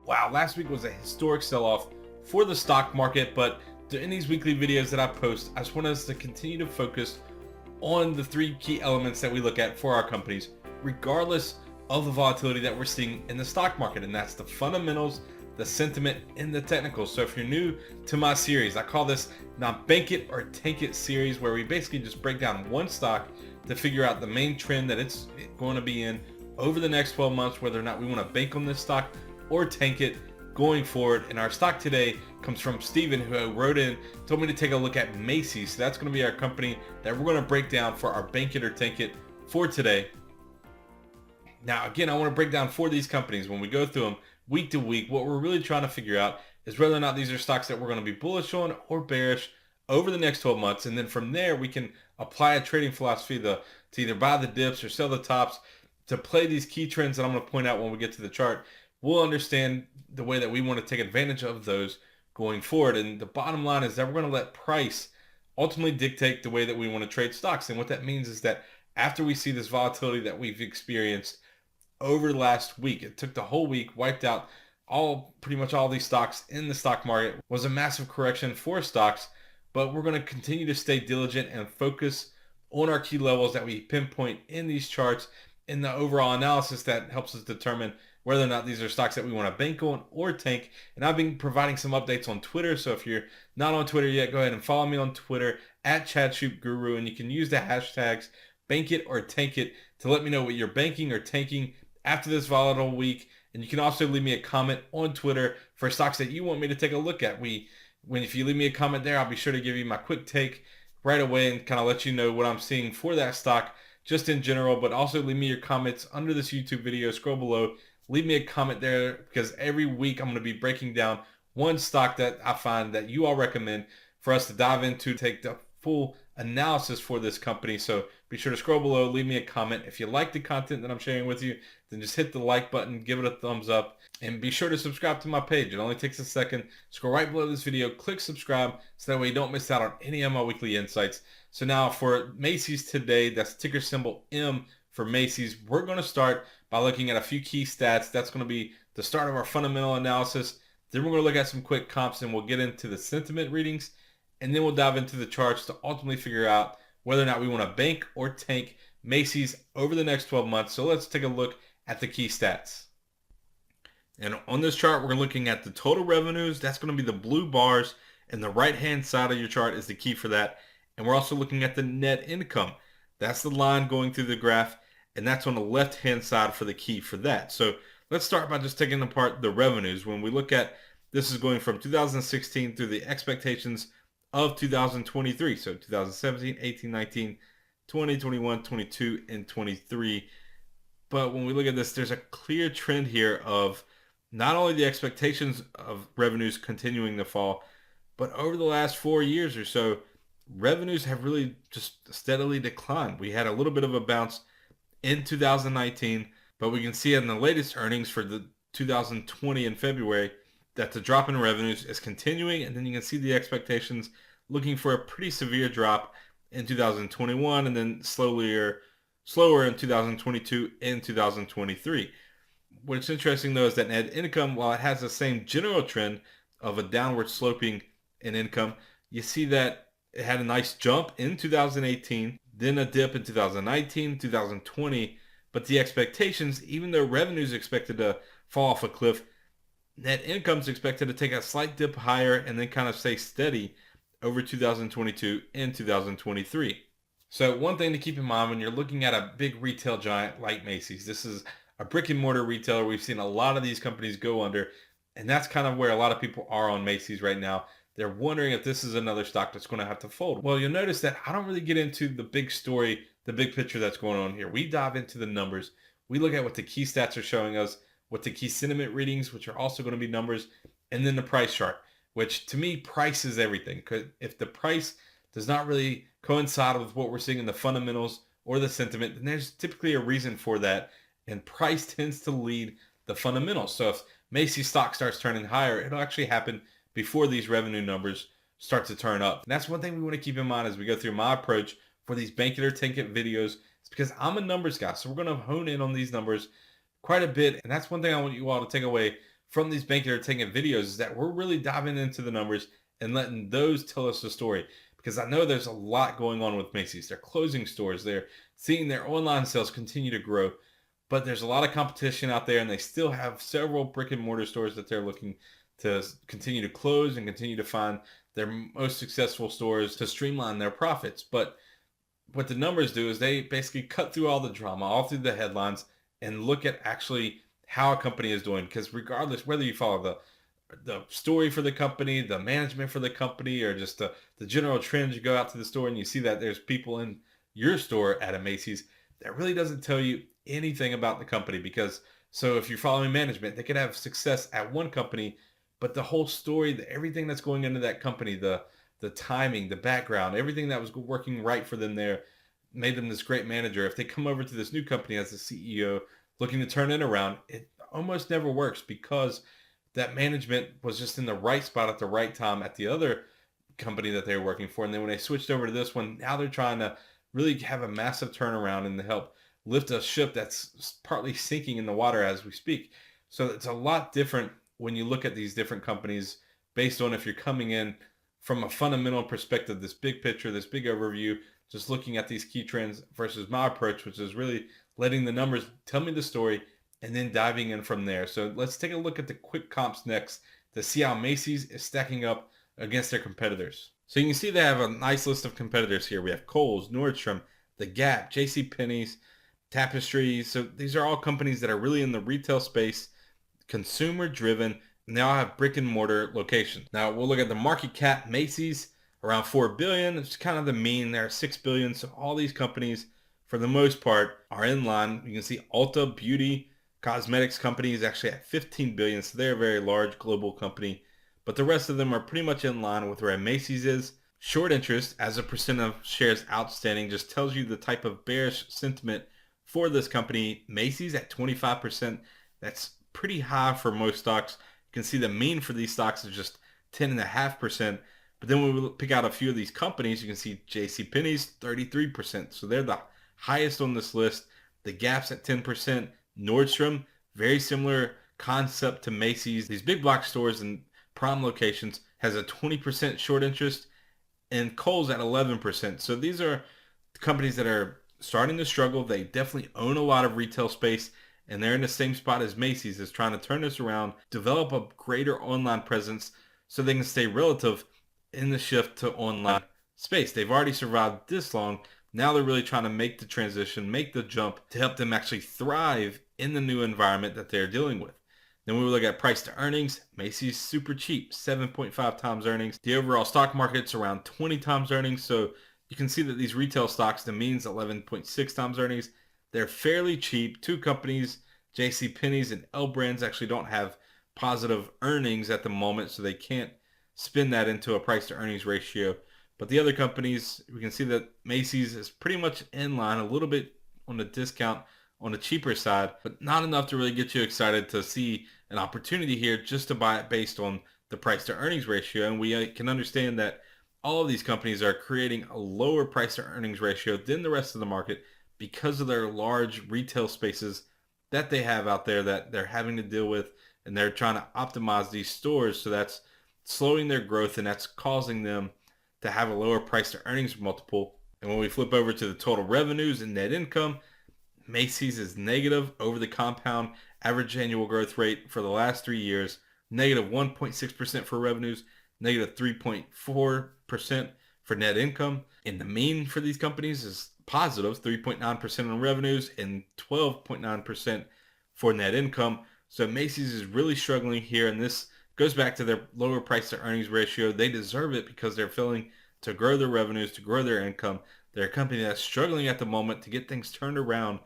Wow, last week was a historic sell-off for the stock market, but in these weekly videos that I post, I just want us to continue to focus on the three key elements that we look at for our companies, regardless of the volatility that we're seeing in the stock market, and that's the fundamentals, the sentiment, and the technicals. So if you're new to my series, I call this Not Bank It or Tank It series, where we basically just break down one stock to figure out the main trend that it's going to be in over the next 12 months, whether or not we want to bank on this stock or tank it going forward. And our stock today comes from Steven, who wrote in, told me to take a look at Macy. So that's going to be our company that we're going to break down for our bank it or tank it for today. Now, again, I want to break down for these companies when we go through them week to week. What we're really trying to figure out is whether or not these are stocks that we're going to be bullish on or bearish over the next 12 months. And then from there, we can apply a trading philosophy to either buy the dips or sell the tops to play these key trends that I'm going to point out when we get to the chart. We'll understand the way that we want to take advantage of those going forward. And the bottom line is that we're going to let price ultimately dictate the way that we want to trade stocks. And what that means is that after we see this volatility that we've experienced over the last week, it took the whole week, wiped out pretty much all these stocks in the stock market, was a massive correction for stocks. But we're going to continue to stay diligent and focus on our key levels that we pinpoint in these charts in the overall analysis that helps us determine whether or not these are stocks that we want to bank on or tank. And I've been providing some updates on Twitter. So if you're not on Twitter yet, go ahead and follow me on Twitter at ChatShootGuru. And you can use the hashtags bank it or tank it to let me know what you're banking or tanking after this volatile week. And you can also leave me a comment on Twitter for stocks that you want me to take a look at. If you leave me a comment there, I'll be sure to give you my quick take right away and kind of let you know what I'm seeing for that stock just in general. But also leave me your comments under this YouTube video. Scroll below. Leave me a comment there, because every week I'm going to be breaking down one stock that I find that you all recommend for us to dive into, take the full analysis for this company. So be sure to scroll below, leave me a comment. If you like the content that I'm sharing with you, then just hit the like button, give it a thumbs up, and be sure to subscribe to my page. It only takes a second. Scroll right below this video, click subscribe, so that way you don't miss out on any of my weekly insights. So now for Macy's today, that's ticker symbol M for Macy's. We're going to start by looking at a few key stats. That's going to be the start of our fundamental analysis. Then we're going to look at some quick comps, and we'll get into the sentiment readings, and then we'll dive into the charts to ultimately figure out whether or not we want to bank or tank Macy's over the next 12 months. So let's take a look at the key stats. And on this chart, we're looking at the total revenues. That's going to be the blue bars, and the right-hand side of your chart is the key for that. And we're also looking at the net income. That's the line going through the graph, and that's on the left-hand side for the key for that. So let's start by just taking apart the revenues. When we look at, this is going from 2016 through the expectations of 2023. So 2017, 18, 19, 20, 21, 22, and 23. But when we look at this, there's a clear trend here of not only the expectations of revenues continuing to fall, but over the last 4 years or so, revenues have really just steadily declined. We had a little bit of a bounce in 2019, but we can see in the latest earnings for the 2020 in February that the drop in revenues is continuing, and then you can see the expectations looking for a pretty severe drop in 2021, and then slower in 2022 and 2023. What's interesting though is that net income, while it has the same general trend of a downward sloping in income, you see that it had a nice jump in 2018, then a dip in 2019, 2020, but the expectations, even though revenue is expected to fall off a cliff, net income is expected to take a slight dip higher and then kind of stay steady over 2022 and 2023. So one thing to keep in mind when you're looking at a big retail giant like Macy's, this is a brick and mortar retailer. We've seen a lot of these companies go under, and that's kind of where a lot of people are on Macy's right now. They're wondering if this is another stock that's going to have to fold. Well, you'll notice that I don't really get into the big story, the big picture that's going on here. We dive into the numbers. We look at what the key stats are showing us, what the key sentiment readings, which are also going to be numbers, and then the price chart, which to me, price is everything. Because if the price does not really coincide with what we're seeing in the fundamentals or the sentiment, then there's typically a reason for that. And price tends to lead the fundamentals. So if Macy's stock starts turning higher, it'll actually happen before these revenue numbers start to turn up. And that's one thing we want to keep in mind as we go through my approach for these bank it or tank it videos. It's because I'm a numbers guy. So we're going to hone in on these numbers quite a bit. And that's one thing I want you all to take away from these banks that are taking videos is that we're really diving into the numbers and letting those tell us the story. Because I know there's a lot going on with Macy's. They're closing stores. They're seeing their online sales continue to grow. But there's a lot of competition out there, and they still have several brick and mortar stores that they're looking to continue to close and continue to find their most successful stores to streamline their profits. But what the numbers do is they basically cut through all the drama, all through the headlines, and look at actually how a company is doing. Because regardless whether you follow the story for the company, the management for the company, or just the general trends, you go out to the store and you see that there's people in your store at a Macy's, that really doesn't tell you anything about the company. Because so if you're following management, they could have success at one company, but the whole story, everything that's going into that company, the timing, the background, everything that was working right for them there made them this great manager. If they come over to this new company as the CEO looking to turn it around, it almost never works because that management was just in the right spot at the right time at the other company that they were working for. And then when they switched over to this one, now they're trying to really have a massive turnaround and to help lift a ship that's partly sinking in the water as we speak. So it's a lot different when you look at these different companies based on if you're coming in from a fundamental perspective, this big picture, this big overview, just looking at these key trends versus my approach, which is really letting the numbers tell me the story and then diving in from there. So let's take a look at the quick comps next to see how Macy's is stacking up against their competitors. So you can see they have a nice list of competitors here. We have Kohl's, Nordstrom, The Gap, JCPenney's, Tapestry. So these are all companies that are really in the retail space, consumer driven, and they all have brick and mortar locations. Now we'll look at the market cap. Macy's around 4 billion. It's kind of the mean there, 6 billion. So all these companies for the most part are in line. You can see Ulta Beauty Cosmetics company is actually at 15 billion. So they're a very large global company, but the rest of them are pretty much in line with where Macy's is. Short interest as a percent of shares outstanding just tells you the type of bearish sentiment for this company. Macy's at 25%. That's pretty high for most stocks. You can see the mean for these stocks is just 10.5%. But then when we pick out a few of these companies, you can see JCPenney's 33%. So they're the highest on this list. The Gap's at 10%. Nordstrom, very similar concept to Macy's. These big box stores in prime locations has a 20% short interest, and Kohl's at 11%. So these are companies that are starting to struggle. They definitely own a lot of retail space, and they're in the same spot as Macy's, is trying to turn this around, develop a greater online presence so they can stay relative in the shift to online space. They've already survived this long. Now they're really trying to make the transition, make the jump to help them actually thrive in the new environment that they're dealing with. Then we look at price to earnings. Macy's super cheap, 7.5 times earnings. The overall stock market's around 20 times earnings. So you can see that these retail stocks, the mean's 11.6 times earnings. They're fairly cheap. Two companies, JCPenney's and L Brands, actually don't have positive earnings at the moment, so they can't spin that into a price to earnings ratio. But the other companies, we can see that Macy's is pretty much in line, a little bit on the discount on the cheaper side, but not enough to really get you excited to see an opportunity here just to buy it based on the price to earnings ratio. And we can understand that all of these companies are creating a lower price to earnings ratio than the rest of the market because of their large retail spaces that they have out there that they're having to deal with, and they're trying to optimize these stores. So that's slowing their growth, and that's causing them to have a lower price to earnings multiple. And when we flip over to the total revenues and net income, Macy's is negative over the compound average annual growth rate for the last 3 years, negative 1.6% for revenues, negative 3.4% for net income. And the mean for these companies is positive 3.9% on revenues and 12.9% for net income. So Macy's is really struggling here, and this goes back to their lower price to earnings ratio. They deserve it because they're failing to grow their revenues, to grow their income. They're a company that's struggling at the moment to get things turned around,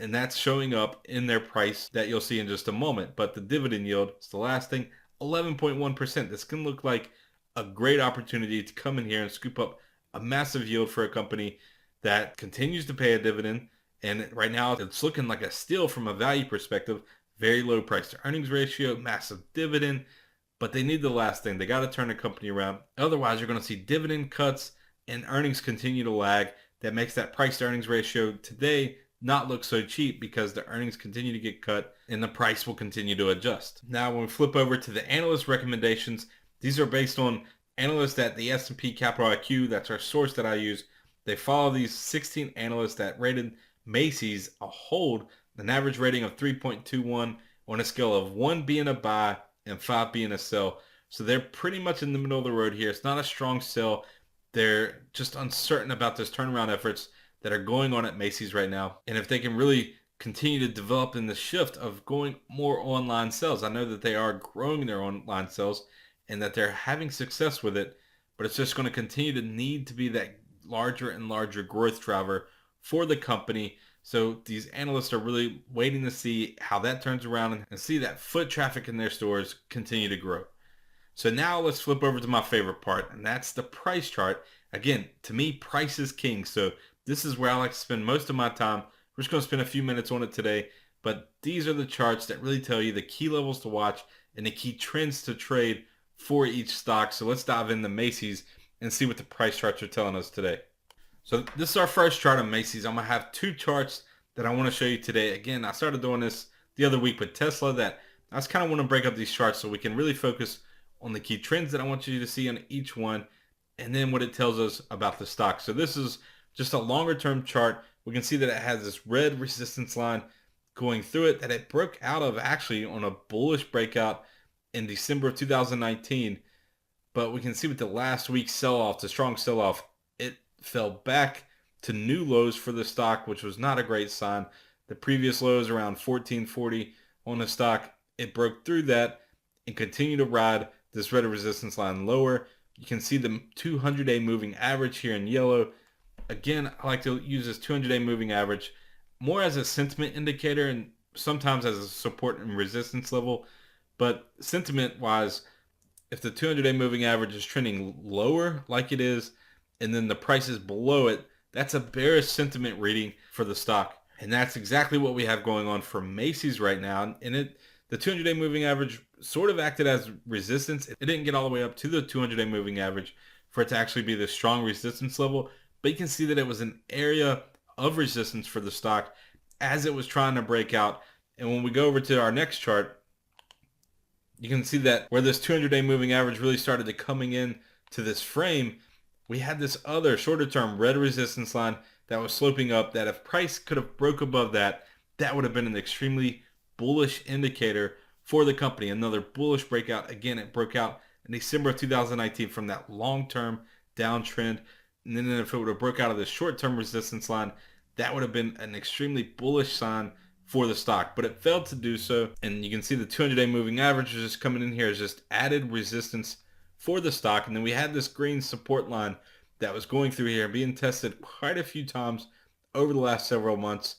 and that's showing up in their price that you'll see in just a moment. But the dividend yield is the last thing, 11.1%. This can look like a great opportunity to come in here and scoop up a massive yield for a company that continues to pay a dividend. And right now it's looking like a steal from a value perspective. Very low price to earnings ratio, massive dividend, but they need the last thing. They got to turn the company around. Otherwise, you're going to see dividend cuts and earnings continue to lag. That makes that price to earnings ratio today not look so cheap because the earnings continue to get cut and the price will continue to adjust. Now, when we flip over to the analyst recommendations, these are based on analysts at the S&P Capital IQ. That's our source that I use. They follow these 16 analysts that rated Macy's a hold, an average rating of 3.21 on a scale of 1 being a buy and 5 being a sell. So they're pretty much in the middle of the road here. It's not a strong sell. They're just uncertain about those turnaround efforts that are going on at Macy's right now. And if they can really continue to develop in the shift of going more online sales. I know that they are growing their online sales and that they're having success with it, but it's just going to continue to need to be that larger and larger growth driver for the company. So these analysts are really waiting to see how that turns around and see that foot traffic in their stores continue to grow. So now let's flip over to my favorite part, and that's the price chart. Again, to me, price is king. So this is where I like to spend most of my time. We're just going to spend a few minutes on it today, but these are the charts that really tell you the key levels to watch and the key trends to trade for each stock. So let's dive into Macy's and see what the price charts are telling us today. So this is our first chart on Macy's. I'm going to have two charts that I want to show you today. Again, I started doing this the other week with Tesla, that I just kind of want to break up these charts so we can really focus on the key trends that I want you to see on each one, and then what it tells us about the stock. So this is just a longer term chart. We can see that it has this red resistance line going through it that it broke out of actually on a bullish breakout in December of 2019. But we can see with the last week's sell-off, the strong sell-off, it fell back to new lows for the stock, which was not a great sign. The previous lows around 1440 on the stock, it broke through that and continued to ride this red resistance line lower. You can see the 200-day moving average here in yellow. Again, I like to use this 200-day moving average more as a sentiment indicator and sometimes as a support and resistance level. But sentiment-wise, if the 200-day moving average is trending lower like it is, and then the price is below it, that's a bearish sentiment reading for the stock. And that's exactly what we have going on for Macy's right now. And the 200-day moving average sort of acted as resistance. It didn't get all the way up to the 200-day moving average for it to actually be the strong resistance level. But you can see that it was an area of resistance for the stock as it was trying to break out. And when we go over to our next chart, you can see that where this 200-day moving average really started to coming in to this frame, we had this other shorter term red resistance line that was sloping up, that if price could have broke above that, that would have been an extremely bullish indicator for the company. Another bullish breakout. Again, it broke out in December of 2019 from that long-term downtrend. And then if it would have broke out of this short-term resistance line, that would have been an extremely bullish sign for the stock. But it failed to do so. And you can see the 200-day moving average is just coming in here as just added resistance for the stock. And then we had this green support line that was going through here, being tested quite a few times over the last several months.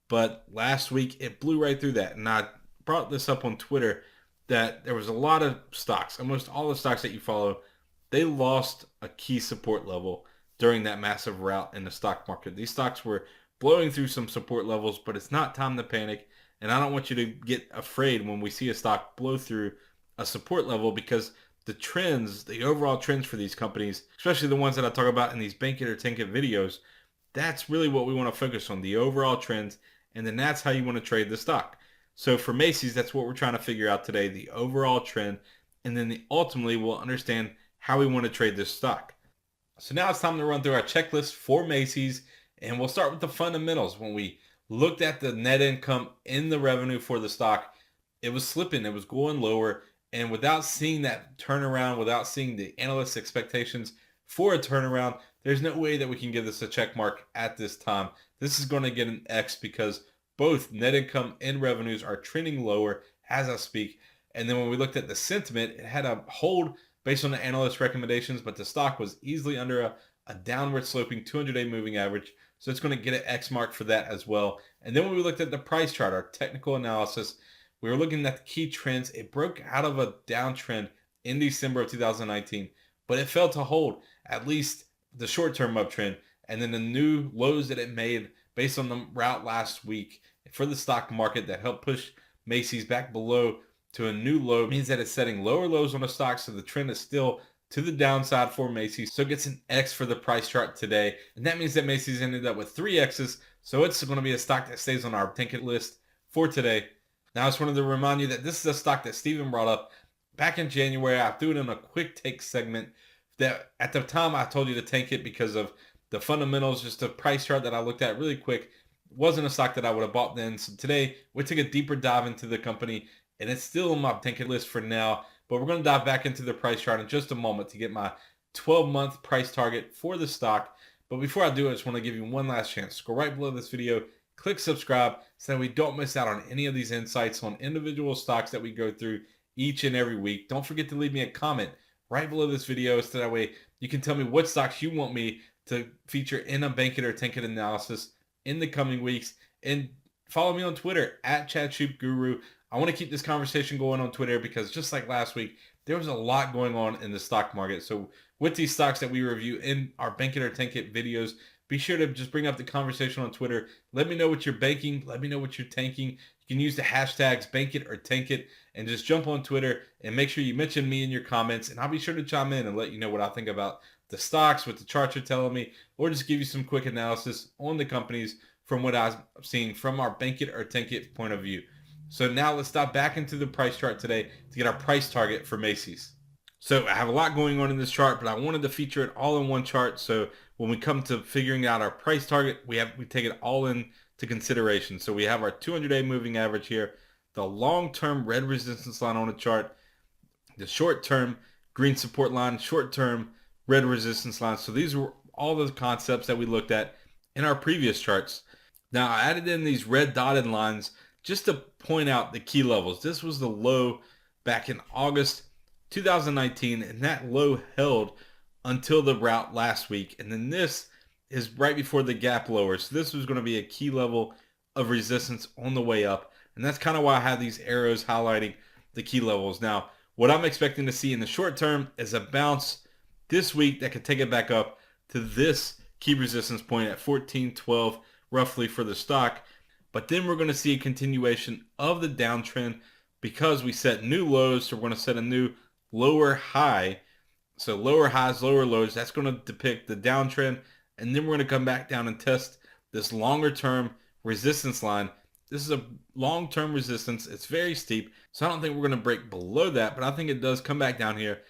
But last week, it blew right through that. And I brought this up on Twitter that there was a lot of stocks, almost all the stocks that you follow, they lost a key support level during that massive rout in the stock market. These stocks were blowing through some support levels, but it's not time to panic. And I don't want you to get afraid when we see a stock blow through a support level, because the trends, the overall trends for these companies, especially the ones that I talk about in these Bank It or Tank It videos, that's really what we want to focus on, the overall trends, and then that's how you want to trade the stock. So for Macy's, that's what we're trying to figure out today, the overall trend, and then ultimately we'll understand how we want to trade this stock. So now it's time to run through our checklist for Macy's, and we'll start with the fundamentals. When we looked at the net income in the revenue for the stock, it was slipping, it was going lower, and without seeing that turnaround, without seeing the analysts' expectations for a turnaround, there's no way that we can give this a check mark at this time. This is going to get an X because both net income and revenues are trending lower as I speak. And then when we looked at the sentiment, it had a hold based on the analyst recommendations, but the stock was easily under a downward sloping 200-day moving average. So it's going to get an X mark for that as well. And then when we looked at the price chart, our technical analysis, we were looking at the key trends. It broke out of a downtrend in December of 2019, but it failed to hold at least the short-term uptrend. And then the new lows that it made based on the route last week for the stock market that helped push Macy's back below to a new low means that it's setting lower lows on the stock. So the trend is still to the downside for Macy's. So it gets an X for the price chart today. And that means that Macy's ended up with 3 X's. So it's going to be a stock that stays on our ticket list for today. Now, I just wanted to remind you that this is a stock that Steven brought up back in January. I threw it in a quick take segment that at the time I told you to tank it because of the fundamentals, just a price chart that I looked at really quick. It wasn't a stock that I would have bought then. So today we took a deeper dive into the company, and it's still on my tank list for now. But we're going to dive back into the price chart in just a moment to get my 12-month price target for the stock. But before I do, I just want to give you one last chance. Go right below this video, click subscribe so that we don't miss out on any of these insights on individual stocks that we go through each and every week. Don't forget to leave me a comment right below this video so that way you can tell me what stocks you want me to feature in a bank it or tank it analysis in the coming weeks. And follow me on Twitter at ChatShootGuru. I want to keep this conversation going on Twitter because just like last week, there was a lot going on in the stock market. So with these stocks that we review in our bank it or tank it videos, be sure to just bring up the conversation on Twitter. Let me know what you're banking. Let me know what you're tanking. You can use the hashtags bank it or tank it and just jump on Twitter and make sure you mention me in your comments. And I'll be sure to chime in and let you know what I think about the stocks, what the charts are telling me, or just give you some quick analysis on the companies from what I've seen from our bank it or tank it point of view. So now let's dive back into the price chart today to get our price target for Macy's. So I have a lot going on in this chart, but I wanted to feature it all in one chart. So when we come to figuring out our price target, we take it all into consideration. So we have our 200-day moving average here, the long-term red resistance line on the chart, the short-term green support line, short-term red resistance line. So these were all the concepts that we looked at in our previous charts. Now I added in these red dotted lines just to point out the key levels. This was the low back in August 2019, and that low held until the rout last week. And then this is right before the gap lower. So this was going to be a key level of resistance on the way up. And that's kind of why I have these arrows highlighting the key levels. Now, what I'm expecting to see in the short term is a bounce this week that could take it back up to this key resistance point at 1412 roughly for the stock. But then we're going to see a continuation of the downtrend because we set new lows. So we're going to set a new lower high. So lower highs, lower lows, that's going to depict the downtrend. And then we're going to come back down and test this longer term resistance line. This is a long-term resistance. It's very steep. So I don't think we're going to break below that, but I think it does come back down here,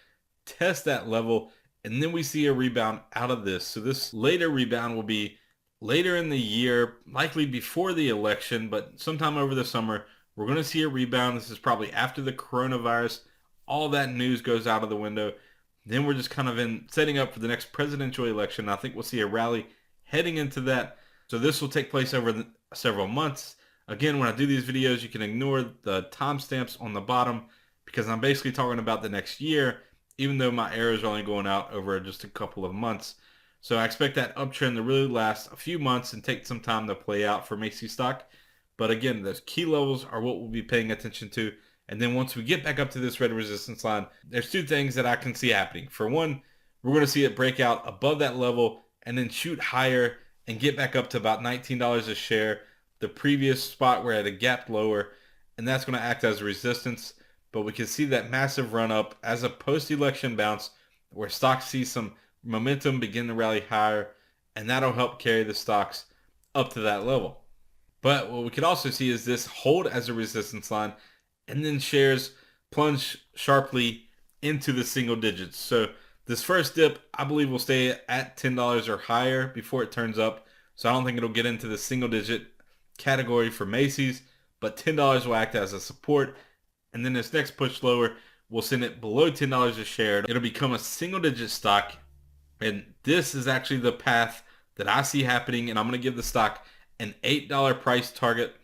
test that level, and then we see a rebound out of this. So this later rebound will be later in the year, likely before the election, but sometime over the summer, we're going to see a rebound. This is probably after the coronavirus. All that news goes out of the window. Then we're just kind of setting up for the next presidential election. I think we'll see a rally heading into that. So this will take place over several months. Again, when I do these videos, you can ignore the timestamps on the bottom because I'm basically talking about the next year, even though my arrows are only going out over just a couple of months. So I expect that uptrend to really last a few months and take some time to play out for Macy stock. But again, those key levels are what we'll be paying attention to. And then once we get back up to this red resistance line, there's two things that I can see happening. For one, we're going to see it break out above that level and then shoot higher and get back up to about $19 a share. The previous spot we're at a gap lower, and that's going to act as resistance. But we can see that massive run up as a post-election bounce where stocks see some momentum begin to rally higher, and that'll help carry the stocks up to that level. But what we could also see is this hold as a resistance line, and then shares plunge sharply into the single digits. So this first dip, I believe, will stay at $10 or higher before it turns up. So I don't think it'll get into the single digit category for Macy's, but $10 will act as a support. And then this next push lower will send it below $10 a share. It'll become a single digit stock. And this is actually the path that I see happening. And I'm going to give the stock an $8 price target.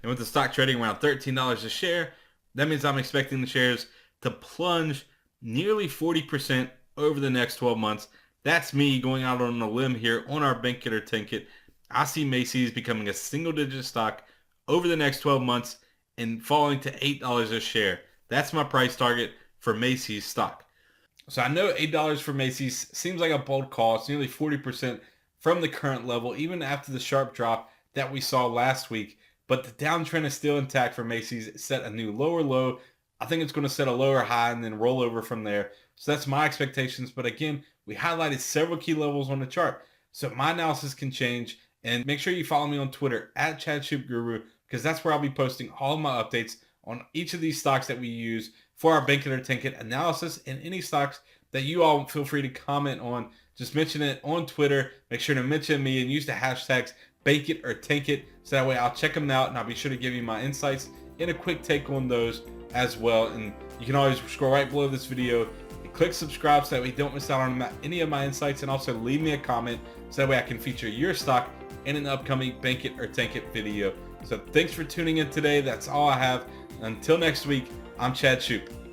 And with the stock trading around $13 a share, that means I'm expecting the shares to plunge nearly 40% over the next 12 months. That's me going out on a limb here on our bank it or tank it. I see Macy's becoming a single digit stock over the next 12 months and falling to $8 a share. That's my price target for Macy's stock. So I know $8 for Macy's seems like a bold call. It's nearly 40% from the current level, even after the sharp drop that we saw last week. But the downtrend is still intact for Macy's. It set a new lower low I think it's going to set a lower high and then roll over from there. So that's my expectations. But again, we highlighted several key levels on the chart. So my analysis can change. And make sure you follow me on Twitter at ChadShoopGuru, because that's where I'll be posting all of my updates on each of these stocks that we use for our Bank It or Tank It analysis, and any stocks that you all feel free to comment on. Just mention it on Twitter. Make sure to mention me and use the hashtags Bank It or Tank It, so that way I'll check them out and I'll be sure to give you my insights and a quick take on those as well. And you can always scroll right below this video and click subscribe so that way you don't miss out on any of my insights, and also leave me a comment so that way I can feature your stock in an upcoming Bank It or Tank It video. So thanks for tuning in today. That's all I have. Until next week, I'm Chad Shoop.